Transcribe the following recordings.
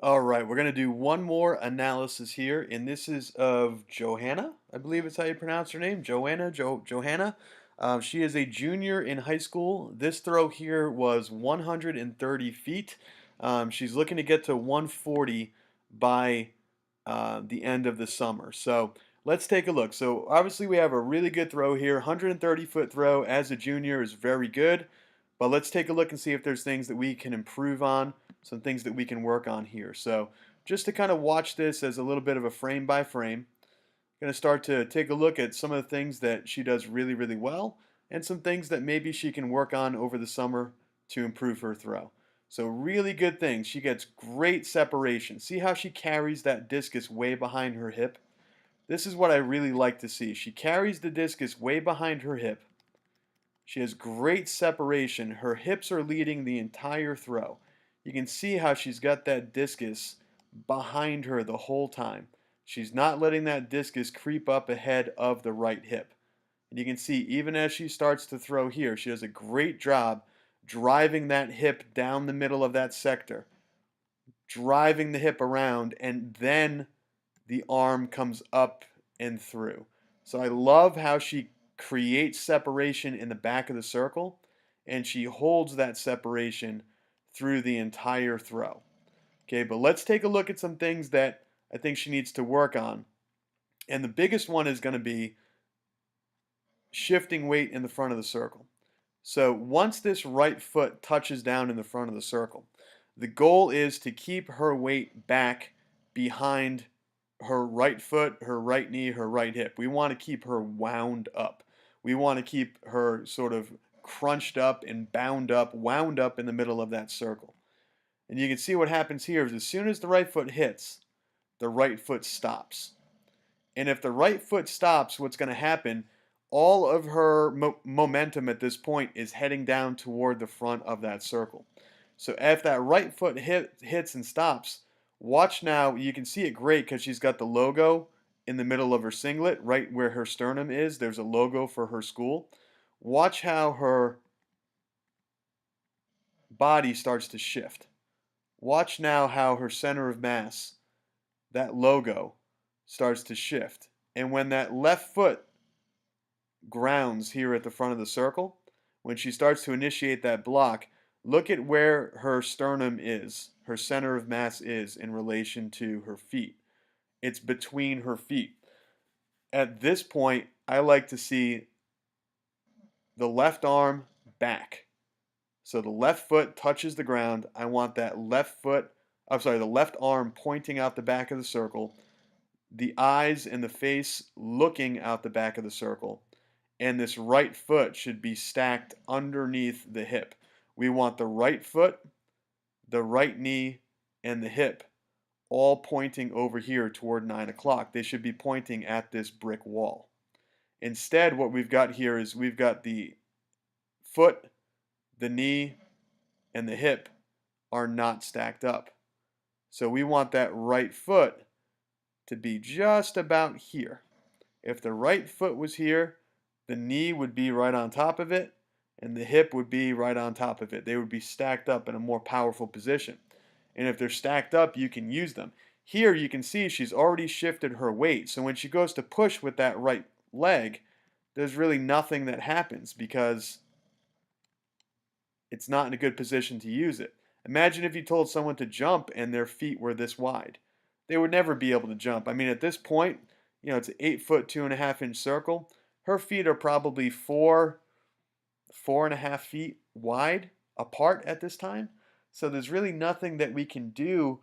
All right, we're going to do one more analysis here, and this is of Johanna. I believe it's how you pronounce her name, Johanna. She is a junior in high school. This throw here was 130 feet. She's looking to get to 140 by the end of the summer. So let's take a look. So obviously we have a really good throw here. 130-foot throw as a junior is very good. But let's take a look and see if there's things that we can improve on, some things that we can work on here. So just to kind of watch this as a little bit of a frame by frame, I'm going to start to take a look at some of the things that she does really, really well and some things that maybe she can work on over the summer to improve her throw. So really good things. She gets great separation. See how she carries that discus way behind her hip? This is what I really like to see. She carries the discus way behind her hip. She has great separation. Her hips are leading the entire throw. You can see how she's got that discus behind her the whole time. She's not letting that discus creep up ahead of the right hip. And you can see even as she starts to throw here, she does a great job driving that hip down the middle of that sector, driving the hip around, and then the arm comes up and through. So I love how she creates separation in the back of the circle and she holds that separation through the entire throw. Okay, but let's take a look at some things that I think she needs to work on. And the biggest one is going to be shifting weight in the front of the circle. So once this right foot touches down in the front of the circle, the goal is to keep her weight back behind her right foot, her right knee, her right hip. We want to keep her wound up. We want to keep her sort of crunched up and bound up, wound up in the middle of that circle. And you can see what happens here is as soon as the right foot hits, the right foot stops. And if the right foot stops, what's going to happen? All of her momentum at this point is heading down toward the front of that circle. So if that right foot hits and stops, watch now. You can see it great because she's got the logo in the middle of her singlet, right where her sternum is. There's a logo for her school. Watch how her body starts to shift. Watch now how her center of mass, that logo, starts to shift. And when that left foot grounds here at the front of the circle, when she starts to initiate that block, look at where her sternum is, her center of mass is in relation to her feet. It's between her feet. At this point, I like to see the left arm back. So the left foot touches the ground. I want that the left arm pointing out the back of the circle, the eyes and the face looking out the back of the circle, and this right foot should be stacked underneath the hip. We want the right foot, the right knee, and the hip all pointing over here toward 9 o'clock. They should be pointing at this brick wall. Instead, what we've got here is we've got the foot, the knee, and the hip are not stacked up. So we want that right foot to be just about here. If the right foot was here, the knee would be right on top of it, and the hip would be right on top of it. They would be stacked up in a more powerful position. And if they're stacked up, you can use them. Here you can see she's already shifted her weight. So when she goes to push with that right leg, there's really nothing that happens because it's not in a good position to use it. Imagine if you told someone to jump and their feet were this wide. They would never be able to jump. I mean, at this point, it's an 8 foot, 2.5 inch circle. Her feet are probably 4.5 feet wide apart at this time. So there's really nothing that we can do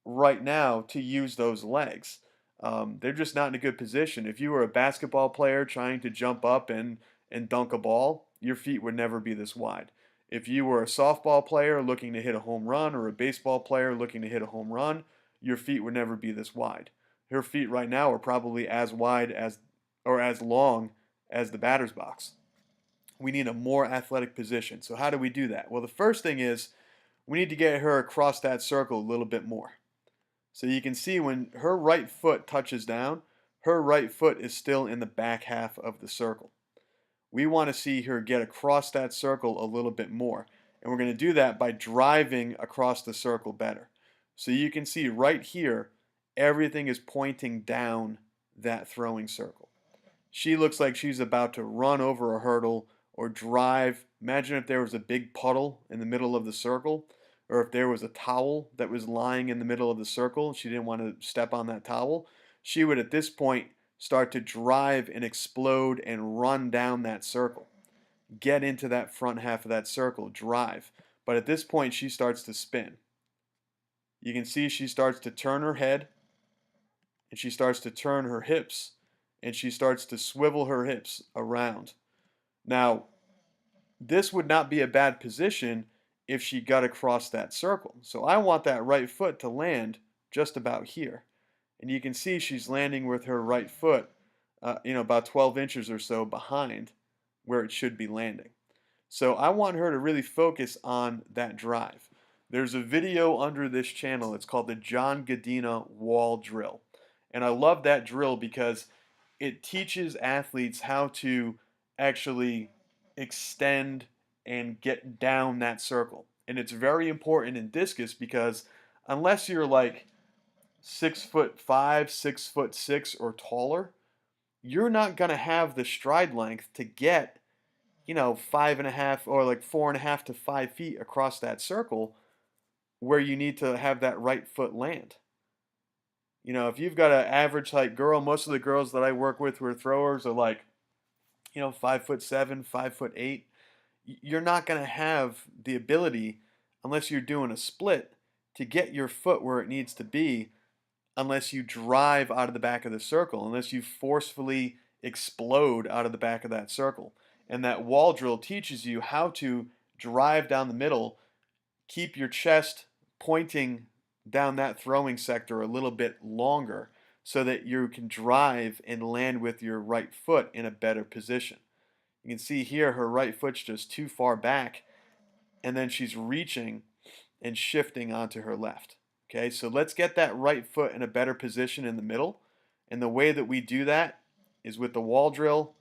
right now to use those legs. They're just not in a good position. If you were a basketball player trying to jump up and dunk a ball, your feet would never be this wide. If you were a softball player looking to hit a home run or a baseball player looking to hit a home run, your feet would never be this wide. Her feet right now are probably as wide as or as long as the batter's box. We need a more athletic position. So how do we do that? Well, the first thing is we need to get her across that circle a little bit more. So you can see when her right foot touches down, her right foot is still in the back half of the circle. We want to see her get across that circle a little bit more. And we're going to do that by driving across the circle better. So you can see right here, everything is pointing down that throwing circle. She looks like she's about to run over a hurdle or drive. Imagine if there was a big puddle in the middle of the circle, or if there was a towel that was lying in the middle of the circle. She didn't want to step on that towel. She would, at this point, start to drive and explode and run down that circle. Get into that front half of that circle, drive. But at this point, she starts to spin. You can see she starts to turn her head and she starts to turn her hips and she starts to swivel her hips around. Now, this would not be a bad position if she got across that circle. So I want that right foot to land just about here. And you can see she's landing with her right foot, about 12 inches or so behind where it should be landing. So I want her to really focus on that drive. There's a video under this channel. It's called the John Gadina wall drill. And I love that drill because it teaches athletes how to actually extend and get down that circle. And it's very important in discus because unless you're like 6'5", 6'6", or taller, you're not going to have the stride length to get 5.5 or like 4.5 to 5 feet across that circle where you need to have that right foot land. If you've got an average height girl, most of the girls that I work with who are throwers are like, 5'7", 5'8". You're not going to have the ability, unless you're doing a split, to get your foot where it needs to be unless you drive out of the back of the circle, unless you forcefully explode out of the back of that circle. And that wall drill teaches you how to drive down the middle, keep your chest pointing down that throwing sector a little bit longer so that you can drive and land with your right foot in a better position. You can see here her right foot's just too far back, and then she's reaching and shifting onto her left. Okay, so let's get that right foot in a better position in the middle. And the way that we do that is with the wall drill,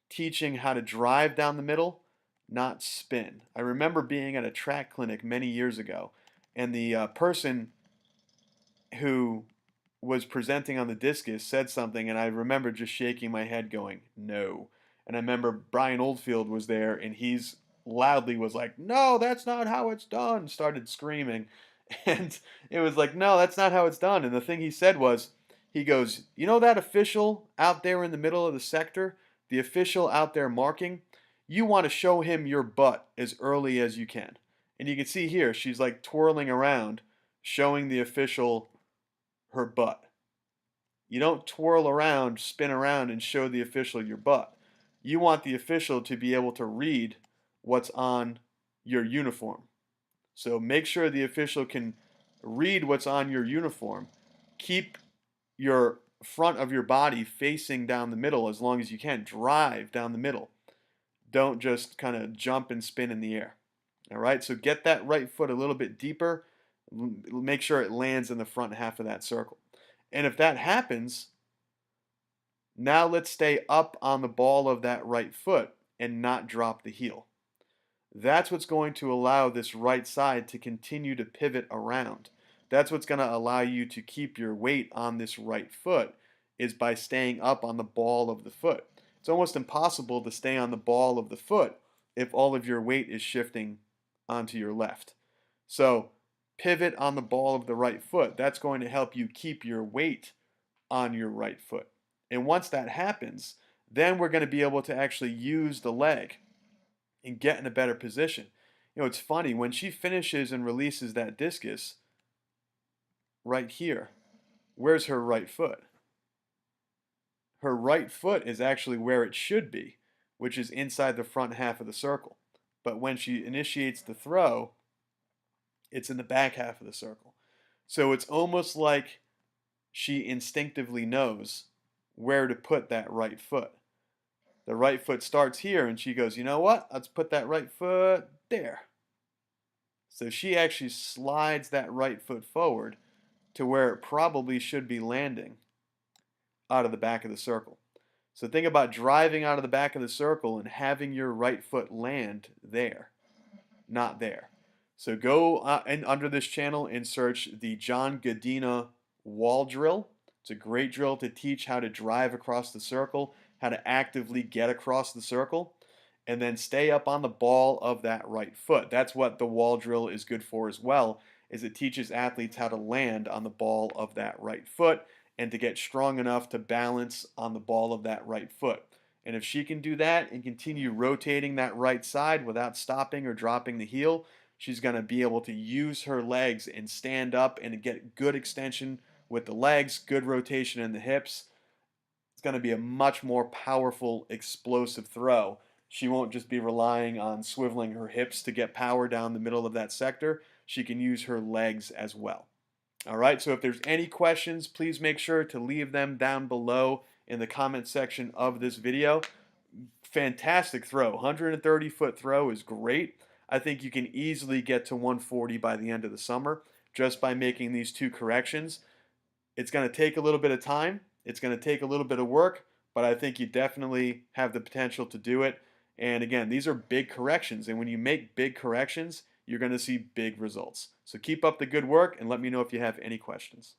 teaching how to drive down the middle, not spin. I remember being at a track clinic many years ago, and the person who was presenting on the discus said something, and I remember just shaking my head going, no. And I remember Brian Oldfield was there, and he's loudly was like, no, that's not how it's done, started screaming. And it was like, no, that's not how it's done. And the thing he said was, he goes, that official out there in the middle of the sector, the official out there marking, you want to show him your butt as early as you can. And you can see here, she's like twirling around, showing the official her butt. You don't twirl around, spin around, and show the official your butt. You want the official to be able to read what's on your uniform. So make sure the official can read what's on your uniform. Keep your front of your body facing down the middle as long as you can. Drive down the middle. Don't just kind of jump and spin in the air. All right, so get that right foot a little bit deeper. Make sure it lands in the front half of that circle. And if that happens, now let's stay up on the ball of that right foot and not drop the heel. That's what's going to allow this right side to continue to pivot around. That's what's going to allow you to keep your weight on this right foot, is by staying up on the ball of the foot. It's almost impossible to stay on the ball of the foot if all of your weight is shifting onto your left. So pivot on the ball of the right foot. That's going to help you keep your weight on your right foot. And once that happens, then we're going to be able to actually use the leg and get in a better position. It's funny, when she finishes and releases that discus right here, where's her right foot? Her right foot is actually where it should be, which is inside the front half of the circle. But when she initiates the throw, it's in the back half of the circle. So it's almost like she instinctively knows where to put that right foot. The right foot starts here, and she goes, you know what? Let's put that right foot there. So she actually slides that right foot forward to where it probably should be landing out of the back of the circle. So think about driving out of the back of the circle and having your right foot land there, not there. So go and under this channel and search the John Godina wall drill. It's a great drill to teach how to drive across the circle, how to actively get across the circle, and then stay up on the ball of that right foot. That's what the wall drill is good for as well, is it teaches athletes how to land on the ball of that right foot and to get strong enough to balance on the ball of that right foot. And if she can do that and continue rotating that right side without stopping or dropping the heel, she's going to be able to use her legs and stand up and get good extension with the legs, good rotation in the hips. It's going to be a much more powerful, explosive throw. She won't just be relying on swiveling her hips to get power down the middle of that sector. She can use her legs as well. All right, so if there's any questions, please make sure to leave them down below in the comment section of this video. Fantastic throw. 130-foot throw is great. I think you can easily get to 140 by the end of the summer just by making these two corrections. It's going to take a little bit of time. It's going to take a little bit of work, but I think you definitely have the potential to do it. And again, these are big corrections. And when you make big corrections, you're going to see big results. So keep up the good work and let me know if you have any questions.